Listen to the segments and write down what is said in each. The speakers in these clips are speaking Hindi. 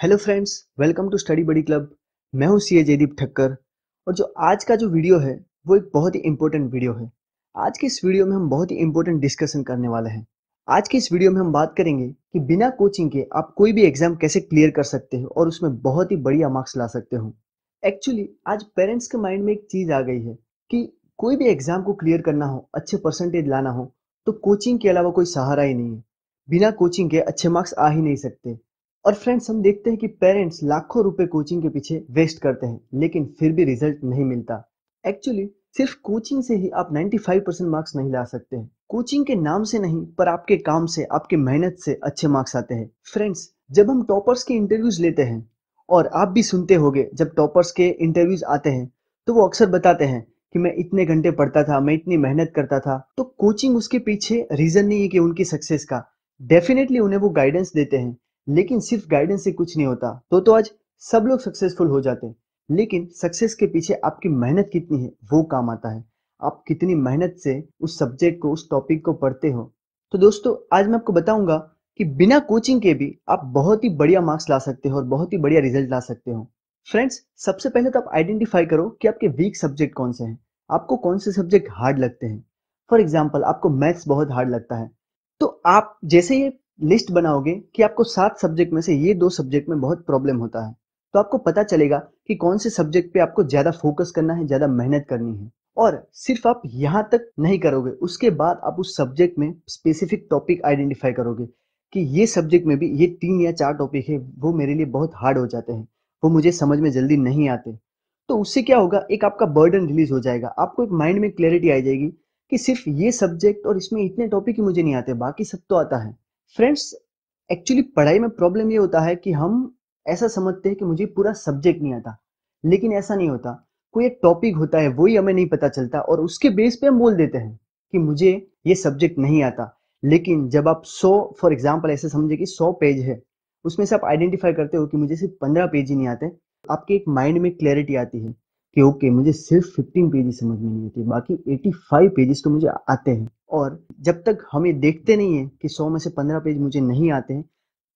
Hello friends, welcome to study buddy club. मैं हूं सीए जयदीप ठक्कर। और जो आज का जो वीडियो है वो एक बहुत ही इंपॉर्टेंट वीडियो है। आज के इस वीडियो में हम बहुत ही इंपॉर्टेंट डिस्कशन करने वाले हैं। आज के इस वीडियो में हम बात करेंगे कि बिना कोचिंग के आप कोई भी एग्जाम कैसे क्लियर कर सकते हो और उसमें बहुत ही बढ़िया मार्क्स ला सकते हो। एक्चुअली आज पेरेंट्स के माइंड में एक चीज आ गई है कि कोई भी एग्जाम को क्लियर करना हो, अच्छे परसेंटेज लाना हो, तो कोचिंग के अलावा कोई सहारा ही नहीं है। बिना कोचिंग के अच्छे मार्क्स आ ही नहीं सकते। और फ्रेंड्स, हम देखते हैं कि पेरेंट्स लाखों रुपए कोचिंग के पीछे वेस्ट करते हैं, लेकिन फिर भी रिजल्ट नहीं मिलता। एक्चुअली सिर्फ कोचिंग से ही आप 95% मार्क्स नहीं ला सकते हैं। कोचिंग के नाम से नहीं, पर आपके काम से, आपकी मेहनत से अच्छे मार्क्स आते हैं। फ्रेंड्स, जब हम टॉपर्स के इंटरव्यूज लेते हैं, और आप भी सुनते होंगे जब टॉपर्स के इंटरव्यूज आते हैं, तो वो अक्सर बताते हैं कि मैं इतने घंटे पढ़ता था, मैं इतनी मेहनत करता था। तो कोचिंग उसके पीछे रीजन नहीं है कि उनकी सक्सेस का। डेफिनेटली उन्हें वो गाइडेंस देते हैं, लेकिन सिर्फ गाइडेंस से कुछ नहीं होता। तो आज सब लोग सक्सेसफुल हो जाते हैं, लेकिन सक्सेस के पीछे आपकी मेहनत कितनी है वो काम आता है। आप कितनी मेहनत से उस सब्जेक्ट को, उस टॉपिक को पढ़ते हो। तो दोस्तों, आज मैं आपको बताऊंगा कि बिना कोचिंग के भी आप बहुत ही बढ़िया मार्क्स ला सकते हो और बहुत ही बढ़िया रिजल्ट ला सकते हो। फ्रेंड्स, सबसे पहले तो आप आइडेंटिफाई करो कि आपके वीक सब्जेक्ट कौन से हैं। आपको कौन से सब्जेक्ट हार्ड लगते हैं। फॉर एग्जाम्पल, आपको मैथ्स बहुत हार्ड लगता है, तो आप जैसे ये लिस्ट बनाओगे कि आपको 7 सब्जेक्ट में से ये 2 सब्जेक्ट में बहुत प्रॉब्लम होता है, तो आपको पता चलेगा कि कौन से सब्जेक्ट पे आपको ज़्यादा फोकस करना है, ज़्यादा मेहनत करनी है। और सिर्फ आप यहाँ तक नहीं करोगे, उसके बाद आप उस सब्जेक्ट में स्पेसिफिक टॉपिक आइडेंटिफाई करोगे कि ये सब्जेक्ट में भी ये 3 या 4 टॉपिक है, वो मेरे लिए बहुत हार्ड हो जाते हैं, वो मुझे समझ में जल्दी नहीं आते। तो उससे क्या होगा, एक आपका बर्डन रिलीज हो जाएगा, आपको एक माइंड में क्लैरिटी आ जाएगी कि सिर्फ ये सब्जेक्ट और इसमें इतने टॉपिक ही मुझे नहीं आते, बाकी सब तो आता है। फ्रेंड्स, एक्चुअली पढ़ाई में प्रॉब्लम ये होता है कि हम ऐसा समझते हैं कि मुझे पूरा सब्जेक्ट नहीं आता, लेकिन ऐसा नहीं होता। कोई एक टॉपिक होता है, वही हमें नहीं पता चलता और उसके बेस पे हम बोल देते हैं कि मुझे ये सब्जेक्ट नहीं आता। लेकिन जब आप 100, फॉर एग्जाम्पल ऐसे समझे कि 100 पेज है, उसमें से आप आइडेंटिफाई करते हो कि मुझे सिर्फ 15 पेज ही नहीं आते, आपके एक माइंड में क्लैरिटी आती है कि ओके, मुझे सिर्फ 15 पेजेस समझ में नहीं आती, बाकी 85 पेजेस तो मुझे आते हैं। और जब तक हम ये देखते नहीं है कि 100 में से 15 पेज मुझे नहीं आते हैं,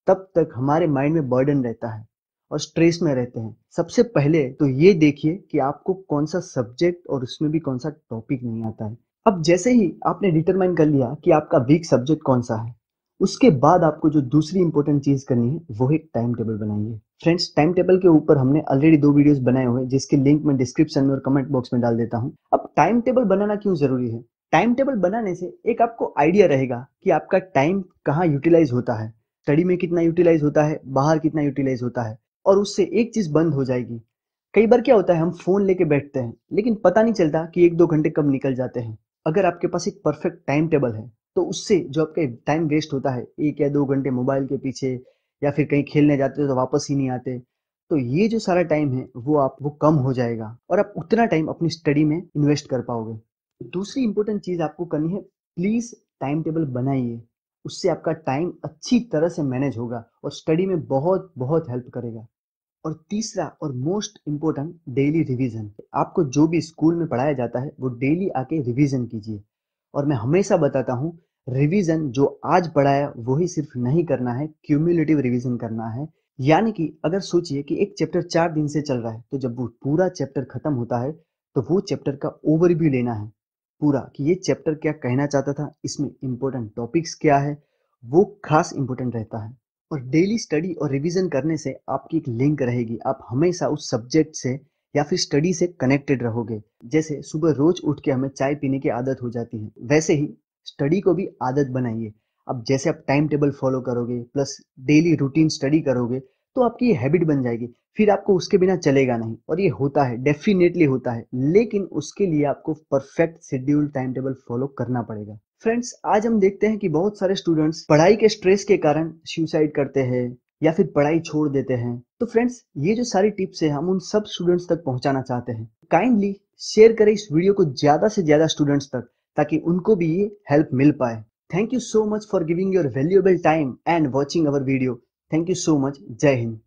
तब तक हमारे माइंड में बर्डन रहता है और स्ट्रेस में रहते हैं। सबसे पहले तो ये देखिए कि आपको कौन सा सब्जेक्ट और उसमें भी कौन सा टॉपिक नहीं आता है। अब जैसे ही आपने डिटरमाइन कर लिया कि आपका वीक सब्जेक्ट कौन सा है, उसके बाद आपको जो दूसरी इंपॉर्टेंट चीज करनी है वो एक टाइम टेबल बनाइए। फ्रेंड्स, टाइम टेबल के ऊपर हमने ऑलरेडी 2 वीडियोस बनाए हुए हैं, जिसके लिंक मैं डिस्क्रिप्शन में और कमेंट बॉक्स में डाल देता हूं। अब टाइम टेबल बनाना क्यों जरूरी है? टाइम टेबल बनाने से एक आपको आइडिया रहेगा कि आपका टाइम कहाँ यूटिलाइज होता है, स्टडी में कितना यूटिलाइज होता है, बाहर कितना यूटिलाइज होता है। और उससे एक चीज बंद हो जाएगी। कई बार क्या होता है, हम फोन लेके बैठते हैं, लेकिन पता नहीं चलता कि 1-2 घंटे कब निकल जाते हैं। अगर आपके पास एक परफेक्ट टाइम टेबल है, तो उससे जो आपका टाइम वेस्ट होता है 1 या 2 घंटे मोबाइल के पीछे, या फिर कहीं खेलने जाते हो तो वापस ही नहीं आते, तो ये जो सारा टाइम है वो कम हो जाएगा और आप उतना टाइम अपनी स्टडी में इन्वेस्ट कर पाओगे। दूसरी इंपॉर्टेंट चीज आपको करनी है, प्लीज टाइम टेबल बनाइए। उससे आपका टाइम अच्छी तरह से मैनेज होगा और स्टडी में बहुत बहुत हेल्प करेगा। और तीसरा और मोस्ट इम्पोर्टेंट, डेली रिवीजन। आपको जो भी स्कूल में पढ़ाया जाता है वो डेली आके रिवीजन कीजिए। और मैं हमेशा बताता हूँ, रिवीजन जो आज पढ़ाया वही सिर्फ नहीं करना है, क्यूम्युलेटिव रिवीजन करना है। यानी कि अगर सोचिए कि एक चैप्टर 4 दिन से चल रहा है, तो जब वो पूरा चैप्टर खत्म होता है, तो वो चैप्टर का ओवरव्यू लेना है पूरा, कि ये चैप्टर क्या कहना चाहता था, इसमें इंपॉर्टेंट टॉपिक्स क्या है, वो खास इंपॉर्टेंट रहता है। और डेली स्टडी और रिवीजन करने से आपकी एक लिंक रहेगी, आप हमेशा उस सब्जेक्ट से या फिर स्टडी से कनेक्टेड रहोगे। जैसे सुबह रोज उठ के हमें चाय पीने की आदत हो जाती है, वैसे ही स्टडी को भी आदत बनाइए। अब जैसे आप टाइम टेबल फॉलो करोगे प्लस डेली रूटीन स्टडी करोगे, तो आपकी ये हैबिट बन जाएगी, फिर आपको उसके बिना चलेगा नहीं। और ये होता है, डेफिनेटली होता है, लेकिन उसके लिए आपको perfect schedule time table follow करना पड़ेगा। फ्रेंड्स, आज हम देखते हैं कि बहुत सारे स्टूडेंट्स पढ़ाई के स्ट्रेस के कारण सुसाइड करते हैं या फिर पढ़ाई छोड़ देते हैं। तो फ्रेंड्स, ये जो सारी टिप्स है हम उन सब स्टूडेंट्स तक पहुंचाना चाहते हैं। काइंडली शेयर करें इस वीडियो को ज्यादा से ज्यादा स्टूडेंट्स तक, ताकि उनको भी ये हेल्प मिल पाए। Thank you so much for giving your valuable time and watching our video. Thank you so much. जय हिंद।